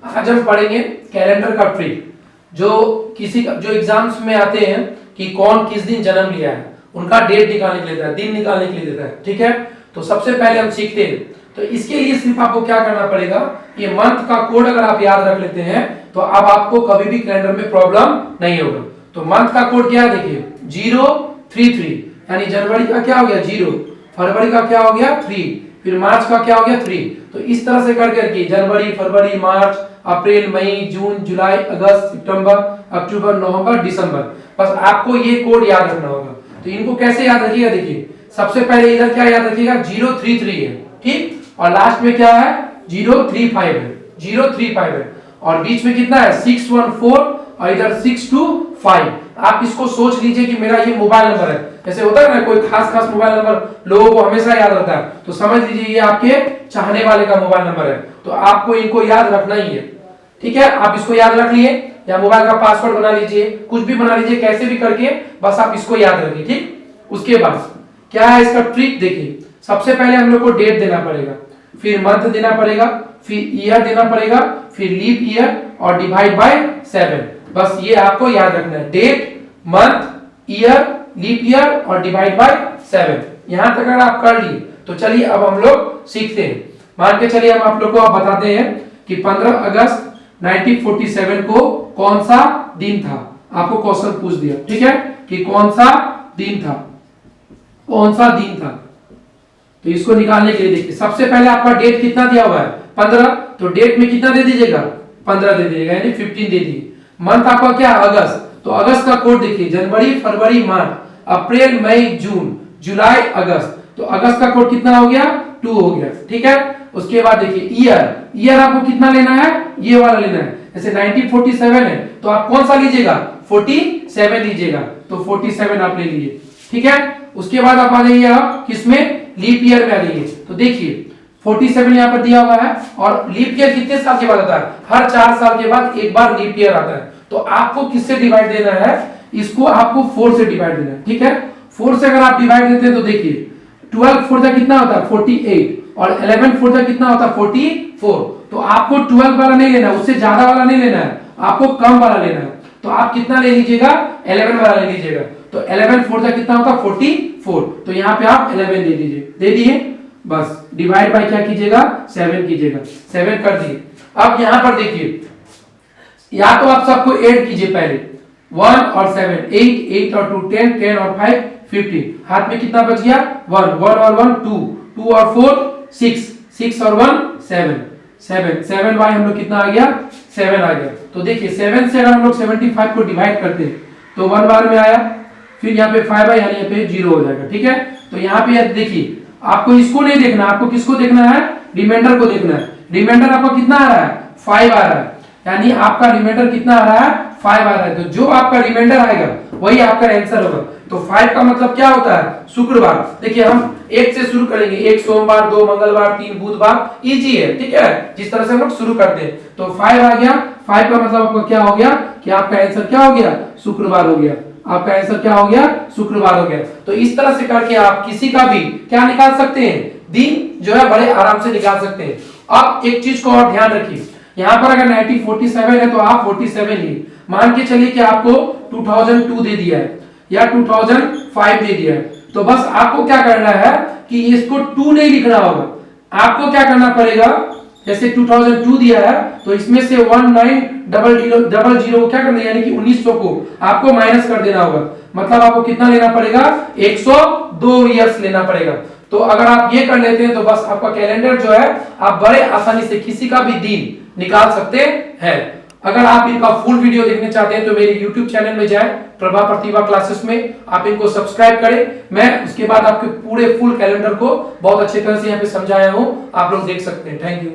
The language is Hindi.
आज हम पढ़ेंगे कैलेंडर का ट्रिक। जो किसी का जो एग्जाम्स में आते हैं कि कौन किस दिन जन्म लिया है, उनका डेट निकालने के लिए देता है, दिन निकालने के लिए देता है। ठीक है, तो सबसे पहले हम सीखते हैं। तो इसके लिए सिर्फ आपको क्या करना पड़ेगा, ये मंथ का कोड अगर आप याद रख लेते हैं तो अब आपको कभी भी कैलेंडर में प्रॉब्लम नहीं होगा। तो मंथ का कोड क्या है, देखिए 033, यानी जनवरी का क्या हो गया 0, फरवरी का क्या हो गया 3, फिर मार्च का क्या हो गया 3। तो इस तरह से कर करके जनवरी, फरवरी, मार्च, अप्रैल, मई, जून, जुलाई, अगस्त, सितंबर, अक्टूबर, नवंबर, दिसंबर, बस आपको ये कोड याद रखना होगा। तो इनको कैसे याद रखिएगा, देखिए सबसे पहले इधर क्या याद रखिएगा 033 है, ठीक, और लास्ट में क्या है 035 है, 035 है, और बीच में कितना है 614 और इधर 625। आप इसको सोच लीजिए कि मेरा ये मोबाइल नंबर है। जैसे होता है ना कोई खास मोबाइल नंबर लोगों को हमेशा याद रहता है, तो समझ लीजिए ये आपके चाहने वाले का मोबाइल नंबर है। तो आपको इनको याद रखना ही है, ठीक है। आप इसको याद रख लिए या मोबाइल का पासवर्ड बना लीजिए, कुछ भी बना लीजिए, कैसे भी करके बस आप इसको याद रखिए, ठीक। उसके बाद क्या है इसका ट्रिक, देखिए सबसे पहले हम लोग को डेट देना पड़ेगा, फिर मंथ देना पड़ेगा, फिर ईयर देना पड़ेगा, फिर लीप ईयर और डिवाइड बाय 7। बस ये आपको याद रखना है, date, month, year, leap year और डिवाइड बाय 7। यहां तक अगर आप कर लिए तो चलिए अब हम लोग सीखते हैं। मान के चलिए हम आप लोग को आप बताते हैं कि 15 अगस्त 1947 को कौन सा दिन था। आपको क्वेश्चन पूछ दिया, ठीक है, कि कौन सा दिन था, कौन सा दिन था। तो इसको निकालने के लिए देखिए सबसे पहले आपका डेट कितना दिया हुआ है 15, तो डेट में कितना दे दीजिएगा 15 दे दीजिएगा, यानी 15 दे दीजिए। मंथ आपका क्या अगस्त, तो अगस्त का कोड देखिए जनवरी, फरवरी, मार्च, अप्रैल, मई, जून, जुलाई, अगस्त। तो अगस्त का कोड कितना हो गया 2 हो गया, ठीक है। उसके बाद देखिए ईयर, ईयर आपको कितना लेना है, ये वाला लेना है। जैसे 1947 है तो आप कौन सा लीजिएगा 47 लीजिएगा, तो 47 आप ले लीजिए, ठीक है। उसके बाद आप आ जाइए आप किसमें, लीप ईयर में आ जाइए। तो देखिए 47 यहाँ पर दिया हुआ है, और लीप ईयर कितने साल के बाद आता है, हर 4 साल के बाद एक बार लीप ईयर आता है। तो आपको किससे डिवाइड देना है, इसको आपको 4 से डिवाइड देना है, ठीक है। 4 से अगर आप डिवाइड देते हैं तो देखिए 12 4 जा कितना होता है 48, और 11 4 जा कितना होता है 44। तो आपको 12 वाला नहीं लेना, उससे ज्यादा वाला नहीं लेना है, आपको कम वाला लेना है। तो आप कितना ले लीजिएगा 11 वाला ले लीजिएगा। तो 11 4 जा कितना होता है 44। तो यहाँ पे आप 11 दे दीजिए, दे दिए, बस डिवाइड बाय क्या कीजिएगा 7 कीजिएगा, 7 कर दिए। अब यहाँ पर देखिए या तो आप सबको ऐड कीजिए पहले 1 और 7, 8, 8 और 2 10, 10 और 5 15, हाथ में कितना बच गया 1, 1 और 1 2, 2 और 4 6, 6 और 1 7, 7, 7 बाय हम लोग कितना आ गया 7 आ गया। तो देखिए 7 से अगर हम लोग 75 को डिवाइड करते हैं तो 1 बार में आया, फिर यहाँ पे 5 है यानी यहाँ पे 0 हो जाएगा, ठीक है। तो यहाँ पे देखिए आपको इसको नहीं देखना, आपको किसको देखना है, रिमाइंडर को देखना है। रिमाइंडर आपका कितना आ रहा है 5 आ रहा है, यानी आपका रिमाइंडर कितना आ रहा है 5 आ रहा है। तो जो आपका रिमाइंडर आएगा वही आपका आंसर होगा। तो 5 का मतलब क्या होता है शुक्रवार। देखिए हम 1 से शुरू करेंगे, 1 सोमवार, 2 मंगलवार, 3 बुधवार, इजी है, ठीक है, जिस तरह से हम लोग शुरू करते हैं। तो 5 आ गया, 5 का मतलब आपका क्या हो गया कि आपका आंसर क्या हो गया शुक्रवार हो गया, आपका आंसर क्या हो गया शुक्रवार हो गया। तो इस तरह से करके आप किसी का भी क्या निकाल सकते हैं, दिन जो है बड़े आराम से निकाल सकते हैं। अब एक चीज को और ध्यान रखिए, यहाँ पर अगर 1947 है तो आप 47 लिए। मान के चलिए कि आपको 2002 दे दिया है या 2005 दे दिया है, तो बस आपको क्या करना है कि इसको 2 नहीं लिखना होगा, आपको क्या करना पड़ेगा, जैसे 2002 दिया है तो इसमें से 1900 क्या करना है, यानी कि 1900 को आपको माइनस कर देना होगा। मतलब आपको कितना लेना पड़ेगा 102 ईयर्स लेना पड़ेगा। तो अगर आप ये कर लेते हैं तो बस आपका कैलेंडर जो है आप बड़े आसानी से किसी का भी दिन निकाल सकते हैं। अगर आप इनका फुल वीडियो देखने चाहते हैं तो मेरे YouTube चैनल में जाएं, प्रभा प्रतिभा क्लासेस में आप इनको सब्सक्राइब करें। मैं उसके बाद आपके पूरे फुल कैलेंडर को बहुत अच्छे तरह से यहाँ पे समझाया हूँ, आप लोग देख सकते हैं। Thank you.